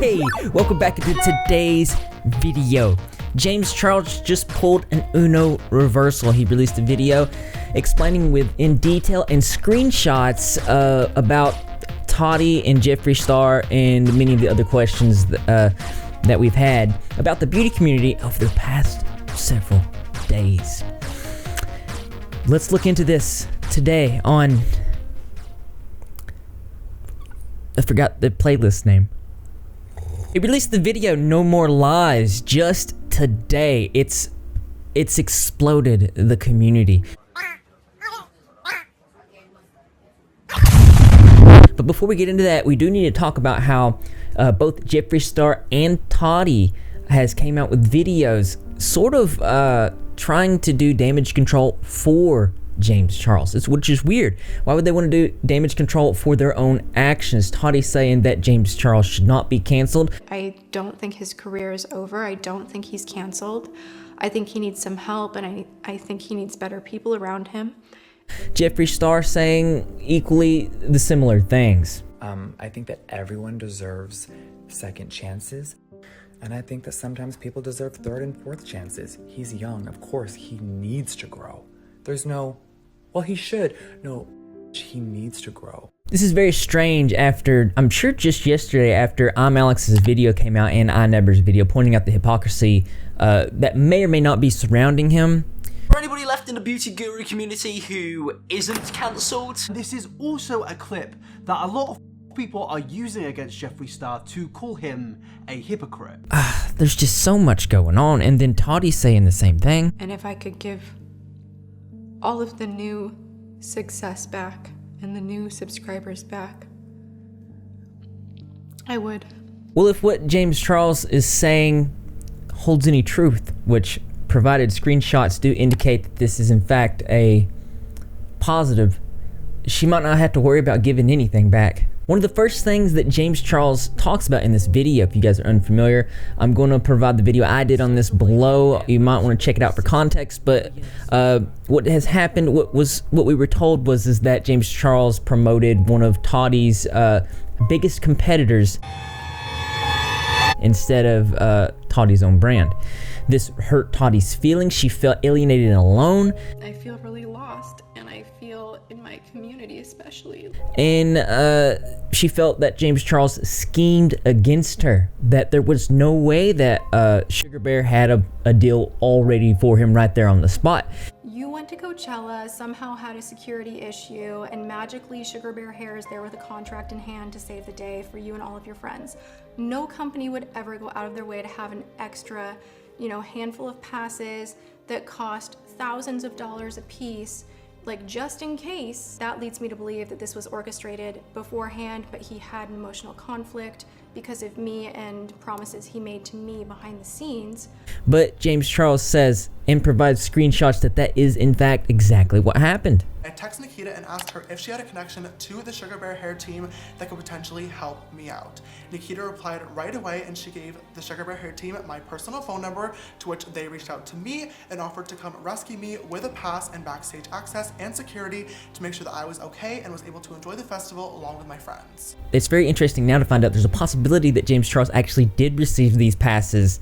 Hey, welcome back to today's video. James Charles just pulled an Uno reversal. He released a video explaining in detail and screenshots about Tati and Jeffree Star and many of the other questions that we've had about the beauty community over the past several days. Let's look into this today on... I forgot the playlist name. He released the video No More Lies just today. It's exploded the community. But before we get into that, we do need to talk about how both Jeffree Star and Tati has came out with videos sort of trying to do damage control for James Charles, which is weird. Why would they want to do damage control for their own actions? Tati saying that James Charles should not be canceled. I don't think his career is over. I don't think he's canceled. I think he needs some help, and I think he needs better people around him. Jeffree Star saying equally the similar things. I think that everyone deserves second chances. And I think that sometimes people deserve third and fourth chances. He's young, of course, he needs to grow. There's no, well, he should. No, he needs to grow. This is very strange after, I'm sure just yesterday after I'm Alex's video came out and iNeber's video pointing out the hypocrisy that may or may not be surrounding him. For anybody left in the beauty guru community who isn't cancelled, this is also a clip that a lot of people are using against Jeffree Star to call him a hypocrite. There's just so much going on, and then Tati saying the same thing. And if I could give all of the new success back and the new subscribers back, I would. Well, if what James Charles is saying holds any truth, which provided screenshots do indicate that this is in fact a positive, she might not have to worry about giving anything back. One of the first things that James Charles talks about in this video, if you guys are unfamiliar, I'm going to provide the video I did on this below. You might want to check it out for context, but what has happened, what we were told is that James Charles promoted one of Tati's biggest competitors instead of Tati's own brand. This hurt Tati's feelings. She felt alienated and alone. I feel really lost, and I feel in my community especially. And she felt that James Charles schemed against her, that there was no way that Sugar Bear had a deal all ready for him right there on the spot. You went to Coachella, somehow had a security issue, and magically Sugar Bear Hair is there with a contract in hand to save the day for you and all of your friends. No company would ever go out of their way to have an extra, handful of passes that cost thousands of dollars a piece, like just in case. That leads me to believe that this was orchestrated beforehand, but he had an emotional conflict because of me and promises he made to me behind the scenes. But James Charles says and provides screenshots that is in fact exactly what happened. I texted Nikita and asked her if she had a connection to the Sugar Bear Hair team that could potentially help me out. Nikita replied right away, and she gave the Sugar Bear Hair team my personal phone number, to which they reached out to me and offered to come rescue me with a pass and backstage access and security to make sure that I was okay and was able to enjoy the festival along with my friends. It's very interesting now to find out there's a possibility that James Charles actually did receive these passes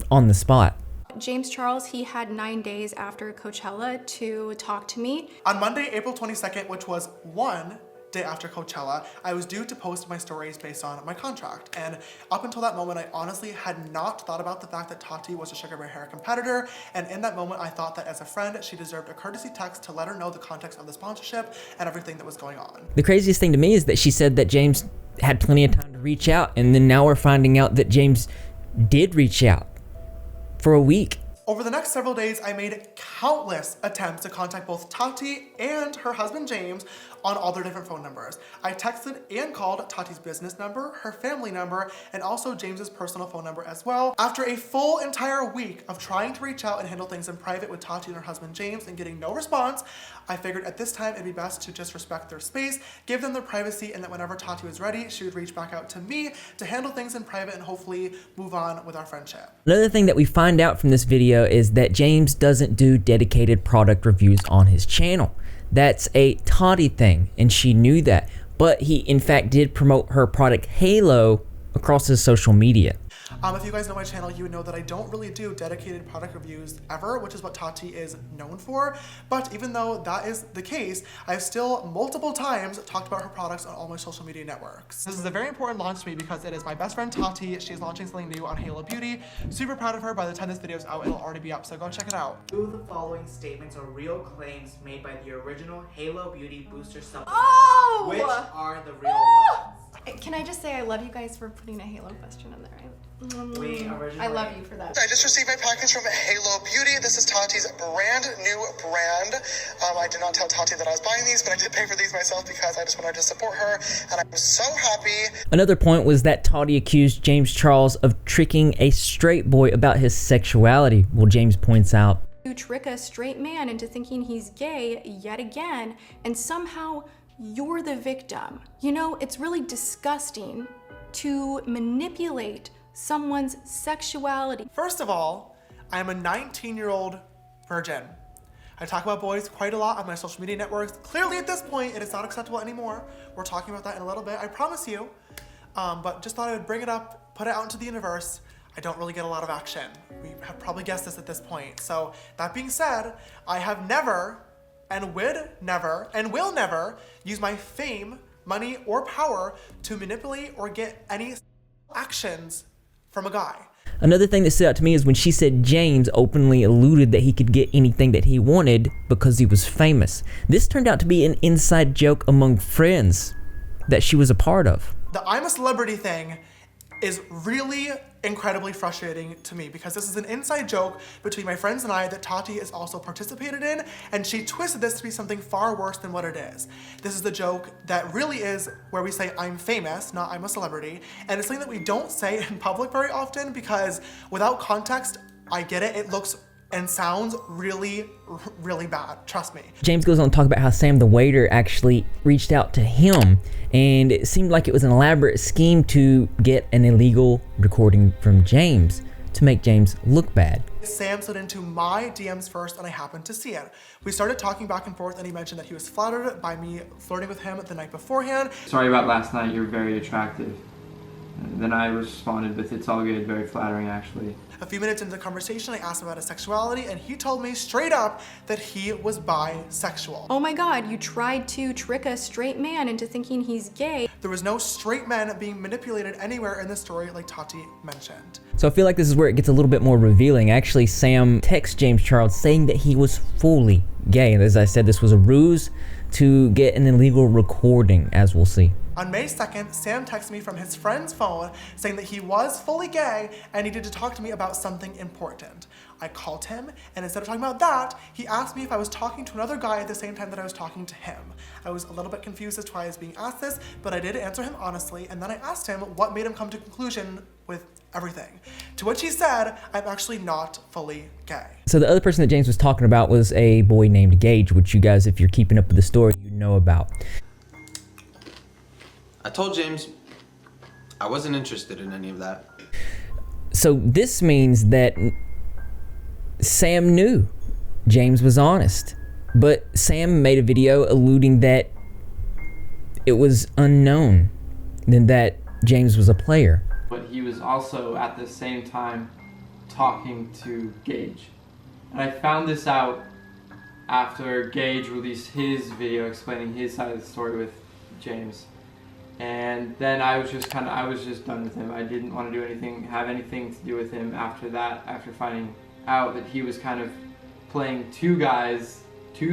on the spot. James Charles, he had 9 days after Coachella to talk to me. On Monday, April 22nd, which was one day after Coachella, I was due to post my stories based on my contract. And up until that moment, I honestly had not thought about the fact that Tati was a Sugar Bear Hair competitor. And in that moment, I thought that as a friend, she deserved a courtesy text to let her know the context of the sponsorship and everything that was going on. The craziest thing to me is that she said that James had plenty of time to reach out, and then now we're finding out that James did reach out for a week. Over the next several days, I made countless attempts to contact both Tati and her husband James on all their different phone numbers. I texted and called Tati's business number, her family number, and also James's personal phone number as well. After a full entire week of trying to reach out and handle things in private with Tati and her husband James and getting no response, I figured at this time it'd be best to just respect their space, give them their privacy, and that whenever Tati was ready, she would reach back out to me to handle things in private and hopefully move on with our friendship. Another thing that we find out from this video is that James doesn't do dedicated product reviews on his channel. That's a Tati thing, and she knew that. But he, in fact, did promote her product Halo across his social media. If you guys know my channel, you would know that I don't really do dedicated product reviews ever, which is what Tati is known for. But even though that is the case, I've still multiple times talked about her products on all my social media networks. This is a very important launch to me because it is my best friend Tati. She's launching something new on Halo Beauty. Super proud of her. By the time this video is out, it'll already be up, so go check it out. Two of the following statements are real claims made by the original Halo Beauty Booster supplement. Oh! Which are the real ones? Can I just say I love you guys for putting a Halo question in there? I love you for that. I just received my package from Halo Beauty. This is Tati's brand new brand. I did not tell Tati that I was buying these, but I did pay for these myself because I just wanted to support her, and I'm so happy. Another point was that Tati accused James Charles of tricking a straight boy about his sexuality. Well, James points out, You trick a straight man into thinking he's gay yet again, and somehow you're the victim. You know, it's really disgusting to manipulate someone's sexuality. First of all, I am a 19-year-old virgin. I talk about boys quite a lot on my social media networks. Clearly at this point, it is not acceptable anymore. We're talking about that in a little bit, I promise you. But just thought I would bring it up, put it out into the universe. I don't really get a lot of action. We have probably guessed this at this point. So that being said, I have never and would never and will never use my fame, money, or power to manipulate or get any actions from a guy. another thing that stood out to me is when she said James openly alluded that he could get anything that he wanted because he was famous. This turned out to be an inside joke among friends that she was a part of. The I'm a celebrity thing is really incredibly frustrating to me because this is an inside joke between my friends and I that Tati has also participated in, and she twisted this to be something far worse than what it is. This is the joke that really is where we say I'm famous, not I'm a celebrity, and it's something that we don't say in public very often because without context, I get it, it looks and sounds really, really bad, trust me. James goes on to talk about how Sam the waiter actually reached out to him, and it seemed like it was an elaborate scheme to get an illegal recording from James to make James look bad. Sam slid into my DMs first and I happened to see it. We started talking back and forth and he mentioned that he was flattered by me flirting with him the night beforehand. Sorry about last night, you're very attractive. And then I responded with, it's all good, very flattering actually. A few minutes into the conversation, I asked him about his sexuality and he told me straight up that he was bisexual. Oh my God, you tried to trick a straight man into thinking he's gay. There was no straight men being manipulated anywhere in the story like Tati mentioned. So I feel like this is where it gets a little bit more revealing. Actually, Sam texts James Charles saying that he was fully gay. And as I said, this was a ruse to get an illegal recording, as we'll see. On May 2nd, Sam texted me from his friend's phone saying that he was fully gay and needed to talk to me about something important. I called him, and instead of talking about that, he asked me if I was talking to another guy at the same time that I was talking to him. I was a little bit confused as to why I was being asked this, but I did answer him honestly, and then I asked him what made him come to conclusion with everything. To which he said, I'm actually not fully gay. So the other person that James was talking about was a boy named Gage, which you guys, if you're keeping up with the story, you know about. I told James I wasn't interested in any of that. So this means that Sam knew James was honest, but Sam made a video alluding that it was unknown then that James was a player. But he was also at the same time talking to Gage. And I found this out after Gage released his video explaining his side of the story with James. And then I was just done with him. I didn't want to do anything, have anything to do with him after that, after finding out that he was kind of playing two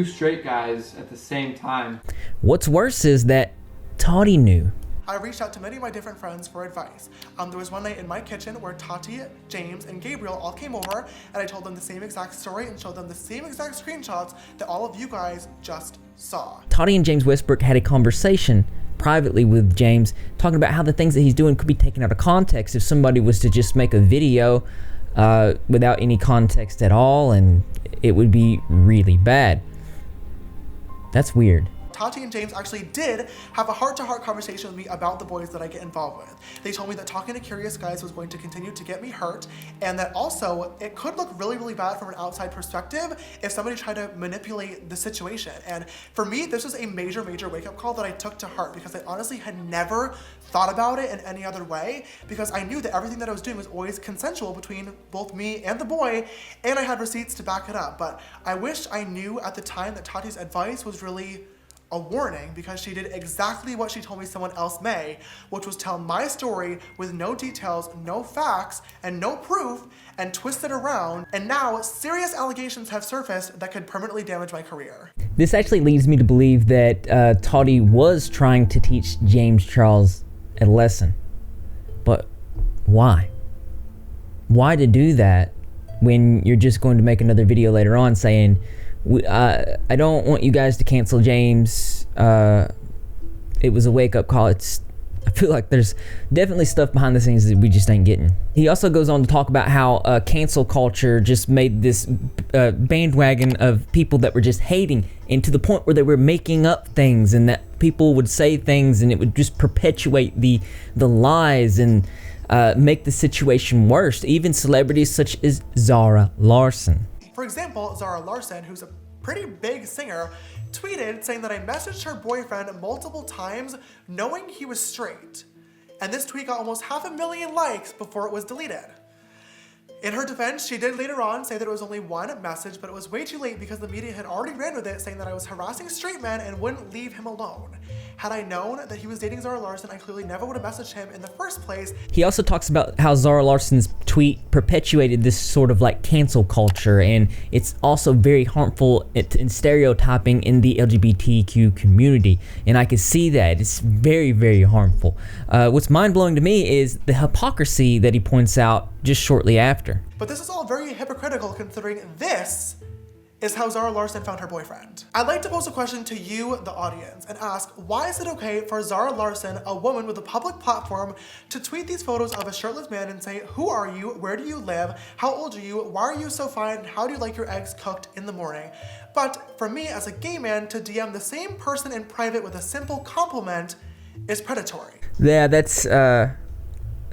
straight guys at the same time. What's worse is that Tati knew. I reached out to many of my different friends for advice. There was one night in my kitchen where Tati, James, and Gabriel all came over, and I told them the same exact story and showed them the same exact screenshots that all of you guys just saw. Tati and James Westbrook had a conversation privately with James, talking about how the things that he's doing could be taken out of context if somebody was to just make a video without any context at all, and it would be really bad. That's weird. Tati and James actually did have a heart-to-heart conversation with me about the boys that I get involved with. They told me that talking to curious guys was going to continue to get me hurt, and that also it could look really, really bad from an outside perspective if somebody tried to manipulate the situation. And for me, this was a major, major wake-up call that I took to heart, because I honestly had never thought about it in any other way, because I knew that everything that I was doing was always consensual between both me and the boy, and I had receipts to back it up. But I wish I knew at the time that Tati's advice was really a warning, because she did exactly what she told me someone else may, which was tell my story with no details, no facts, and no proof, and twist it around, and now serious allegations have surfaced that could permanently damage my career. This actually leads me to believe that Tati was trying to teach James Charles a lesson. But why? Why to do that when you're just going to make another video later on saying, I don't want you guys to cancel James. It was a wake-up call. I feel like there's definitely stuff behind the scenes that we just ain't getting. He also goes on to talk about how cancel culture just made this bandwagon of people that were just hating, and to the point where they were making up things, and that people would say things and it would just perpetuate the lies and make the situation worse. Even celebrities such as Zara Larsson. For example, Zara Larsson, who's a pretty big singer, tweeted saying that I messaged her boyfriend multiple times knowing he was straight. And this tweet got almost 500,000 likes before it was deleted. In her defense, she did later on say that it was only one message, but it was way too late because the media had already ran with it, saying that I was harassing straight men and wouldn't leave him alone. Had I known that he was dating Zara Larsson, I clearly never would have messaged him in the first place. He also talks about how Zara Larsson's tweet perpetuated this sort of like cancel culture, and it's also very harmful in stereotyping in the LGBTQ community. And I can see that. It's very, very harmful. What's mind-blowing to me is the hypocrisy that he points out just shortly after. But this is all very hypocritical, considering this is how Zara Larsson found her boyfriend. I'd like to pose a question to you, the audience, and ask, why is it okay for Zara Larsson, a woman with a public platform, to tweet these photos of a shirtless man and say, who are you, where do you live, how old are you, why are you so fine, and how do you like your eggs cooked in the morning? But for me, as a gay man, to DM the same person in private with a simple compliment is predatory. Yeah, that's a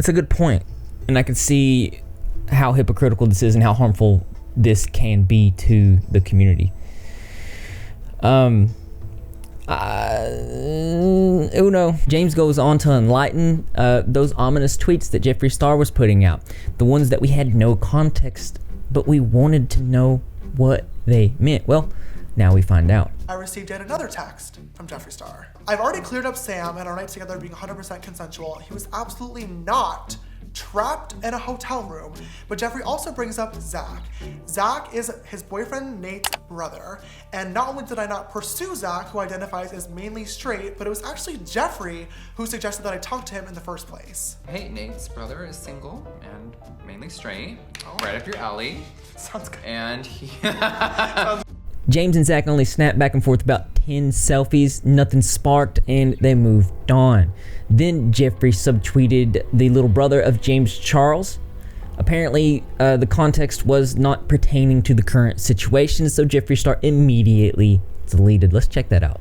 good point. And I can see how hypocritical this is and how harmful this can be to the community. James goes on to enlighten those ominous tweets that Jeffree Star was putting out. The ones that we had no context, but we wanted to know what they meant. Well, now we find out. I received yet another text from Jeffree Star. I've already cleared up Sam and our night together being 100% consensual. He was absolutely not trapped in a hotel room. But Jeffree also brings up Zach. Zach is his boyfriend Nate's brother. And not only did I not pursue Zach, who identifies as mainly straight, but it was actually Jeffree who suggested that I talk to him in the first place. Hey, Nate's brother is single and mainly straight. Right up your alley. Sounds good. And he... James and Zach only snapped back and forth about 10 selfies, nothing sparked, and they moved on. Then Jeffree subtweeted the little brother of James Charles. Apparently, the context was not pertaining to the current situation, so Jeffree Star immediately deleted. Let's check that out.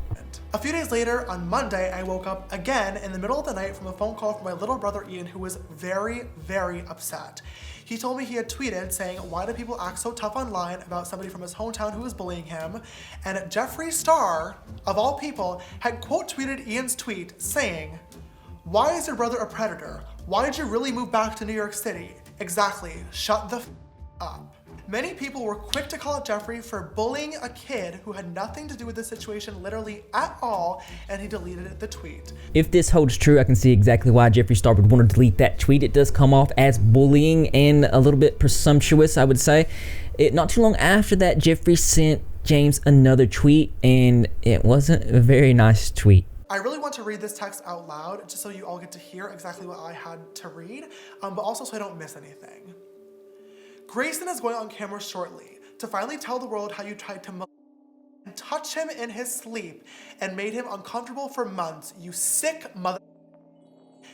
A few days later, on Monday, I woke up again in the middle of the night from a phone call from my little brother Ian, who was very, very upset. He told me he had tweeted saying, why do people act so tough online about somebody from his hometown who was bullying him? And Jeffree Star, of all people, had quote tweeted Ian's tweet saying, why is your brother a predator? Why did you really move back to New York City? Exactly, shut the f up. Many people were quick to call out Jeffree for bullying a kid who had nothing to do with the situation literally at all, and he deleted the tweet. If this holds true, I can see exactly why Jeffree Star would want to delete that tweet. It does come off as bullying and a little bit presumptuous, I would say. Not too long after that, Jeffree sent James another tweet, and it wasn't a very nice tweet. I really want to read this text out loud, just so you all get to hear exactly what I had to read, but also so I don't miss anything. Grayson is going on camera shortly to finally tell the world how you tried to and touch him in his sleep and made him uncomfortable for months, you sick mother.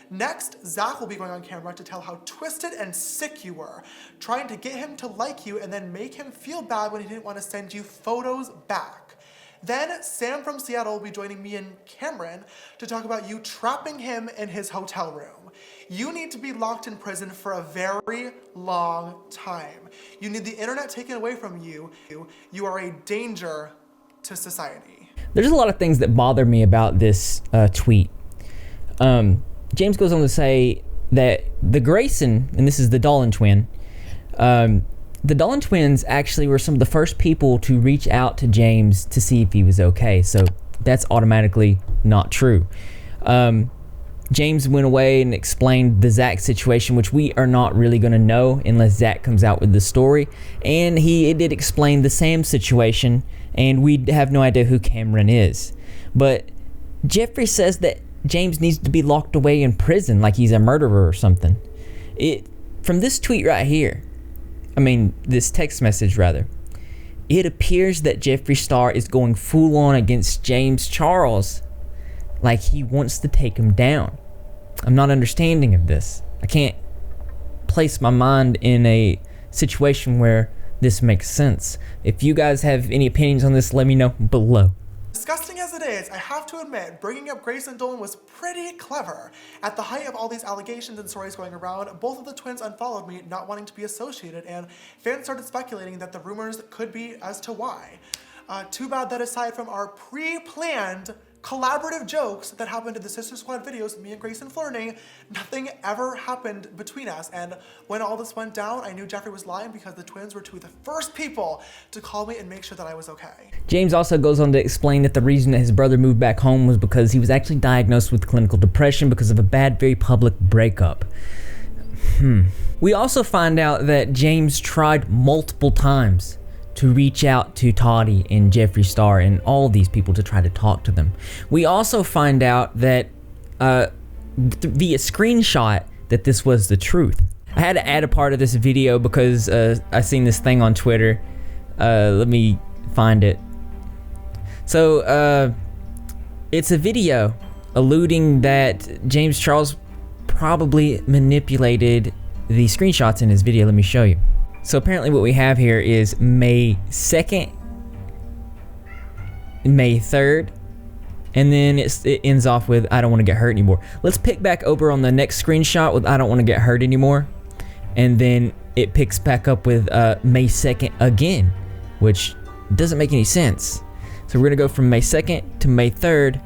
Next, Zach will be going on camera to tell how twisted and sick you were, trying to get him to like you and then make him feel bad when he didn't want to send you photos back. Then Sam from Seattle will be joining me and Cameron to talk about you trapping him in his hotel room. You need to be locked in prison for a very long time. You need the internet taken away from you. You are a danger to society. There's a lot of things that bother me about this tweet. James goes on to say that the Grayson, and this is the Dolan twin, the Dolan twins actually were some of the first people to reach out to James to see if he was okay. So that's automatically not true. James went away and explained the Zach situation, which we are not really going to know unless Zach comes out with the story. And he did explain the Sam situation, and we have no idea who Cameron is. But Jeffrey says that James needs to be locked away in prison like he's a murderer or something. From this tweet right here, this text message rather, it appears that Jeffree Star is going full on against James Charles, like he wants to take him down. I'm not understanding of this. I can't place my mind in a situation where this makes sense. If you guys have any opinions on this, let me know below. Disgusting as it is, I have to admit, bringing up Grace and Dolan was pretty clever. At the height of all these allegations and stories going around, both of the twins unfollowed me, not wanting to be associated, and fans started speculating that the rumors could be as to why. Too bad that aside from our pre-planned collaborative jokes that happened in the Sister Squad videos, me and Grayson flirting, nothing ever happened between us. And when all this went down, I knew Jeffrey was lying because the twins were two of the first people to call me and make sure that I was okay. James also goes on to explain that the reason that his brother moved back home was because he was actually diagnosed with clinical depression because of a bad, very public breakup. We also find out that James tried multiple times to reach out to Tati and Jeffree Star and all these people to try to talk to them. We also find out that via screenshot that this was the truth. I had to add a part of this video because I seen this thing on Twitter. Let me find it. So it's a video alluding that James Charles probably manipulated the screenshots in his video. Let me show you. So apparently what we have here is May 2nd, May 3rd, and then it ends off with I don't want to get hurt anymore. Let's pick back over on the next screenshot with I don't want to get hurt anymore, and then it picks back up with May 2nd again, which doesn't make any sense. So we're gonna go from May 2nd to May 3rd,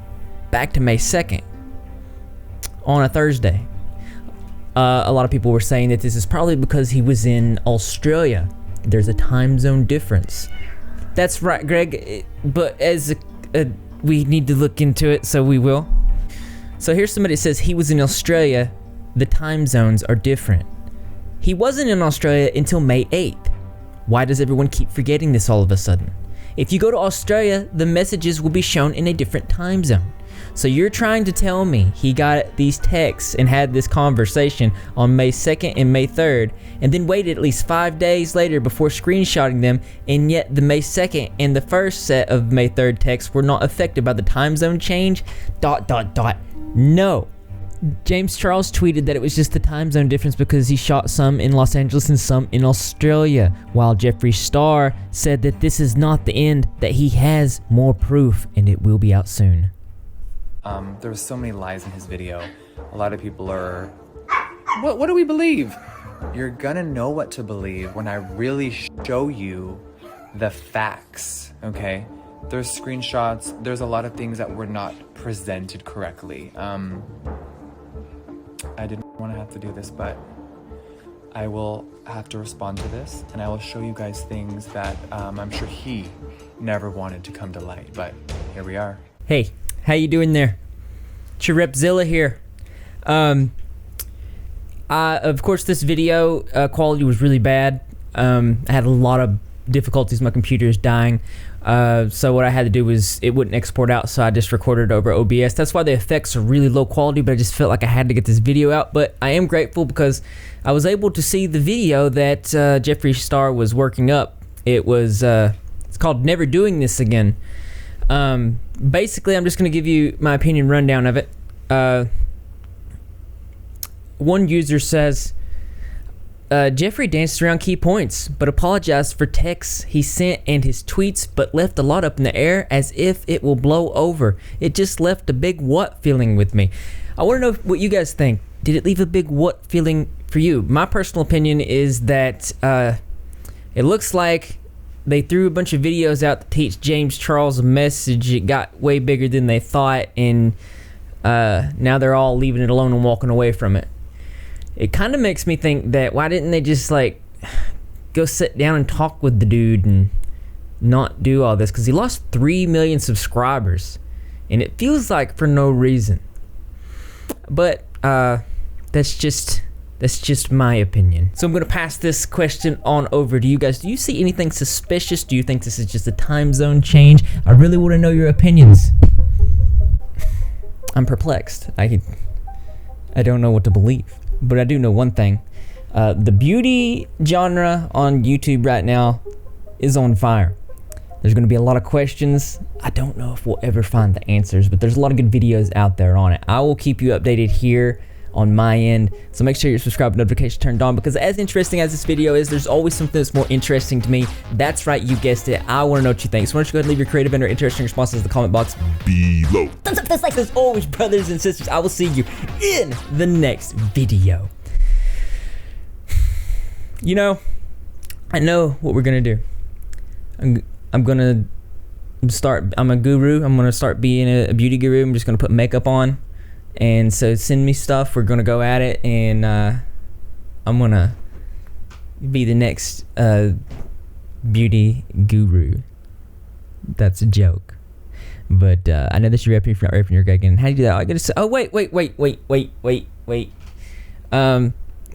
back to May 2nd on a Thursday. A lot of people were saying that this is probably because he was in Australia. There's a time zone difference. That's right, Greg, but as we need to look into it, so we will. So here's somebody that says he was in Australia. The time zones are different. He wasn't in Australia until May 8th. Why does everyone keep forgetting this all of a sudden? If you go to Australia, the messages will be shown in a different time zone. So you're trying to tell me he got these texts and had this conversation on May 2nd and May 3rd, and then waited at least 5 days later before screenshotting them, and yet the May 2nd and the first set of May 3rd texts were not affected by the time zone change? ... No. James Charles tweeted that it was just the time zone difference because he shot some in Los Angeles and some in Australia, while Jeffree Star said that this is not the end, that he has more proof and it will be out soon. There was so many lies in his video. A lot of people are, what do we believe? You're gonna know what to believe when I really show you the facts, okay? There's screenshots, there's a lot of things that were not presented correctly. I didn't want to have to do this, but I will have to respond to this, and I will show you guys things that I'm sure he never wanted to come to light, but here we are. Hey, how you doing there? It's your Repzilla here. Of course, this video quality was really bad. I had a lot of difficulties. My computer is dying. So what I had to do was it wouldn't export out, so I just recorded over OBS. That's why the effects are really low quality, but I just felt like I had to get this video out. But I am grateful because I was able to see the video that Jeffree Star was working up. It was it's called Never Doing This Again. Basically, I'm just going to give you my opinion rundown of it. One user says, Jeffrey danced around key points, but apologized for texts he sent and his tweets, but left a lot up in the air as if it will blow over. It just left a big what feeling with me. I want to know what you guys think. Did it leave a big what feeling for you? My personal opinion is that it looks like they threw a bunch of videos out to teach James Charles a message. It got way bigger than they thought, and now they're all leaving it alone and walking away from it. It kind of makes me think that why didn't they just like go sit down and talk with the dude and not do all this? Because he lost 3 million subscribers, and it feels like for no reason. But that's just my opinion. So I'm gonna pass this question on over to you guys. Do you see anything suspicious? Do you think this is just a time zone change? I really want to know your opinions. I'm perplexed. I don't know what to believe, but I do know one thing. The beauty genre on YouTube right now is on fire. There's going to be a lot of questions. I don't know if we'll ever find the answers, but there's a lot of good videos out there on it. I will keep you updated here on my end, so make sure you're subscribed, notification turned on, because as interesting as this video is, there's always something that's more interesting to me. That's right, you guessed it. I want to know what you think. So why don't you go ahead and leave your creative and or interesting responses in the comment box below. Thumbs up, like as always, brothers and sisters. I will see you in the next video. You know, I know what we're gonna do. I'm a guru. I'm gonna start being a beauty guru. I'm just gonna put makeup on, and so send me stuff. We're gonna go at it, and I'm gonna be the next beauty guru. That's a joke, but I know that you're raping if you're not raping, you're gagging. How do you do that? I gotta say, oh wait.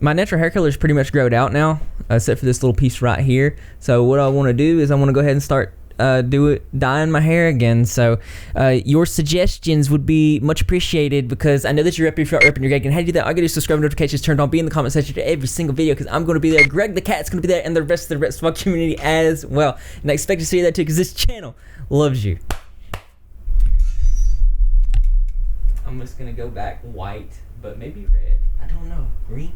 My natural hair color is pretty much growed out now, except for this little piece right here. So what I want to do is I want to go ahead and start dyeing my hair again. So your suggestions would be much appreciated, because I know that you're up if you're not repping your gagging. How do you do that? I got your subscribe notifications turned on. Be in the comment section to every single video, because I'm going to be there. Greg the Cat's going to be there, and the rest of the Repzilla community as well. And I expect to see that too, because this channel loves you. I'm just going to go back white, but maybe red. I don't know. Green?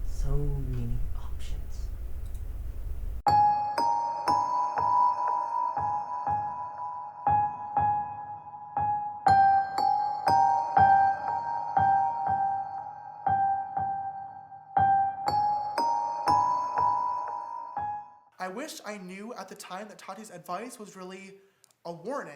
So many options. I wish I knew at the time that Tati's advice was really a warning.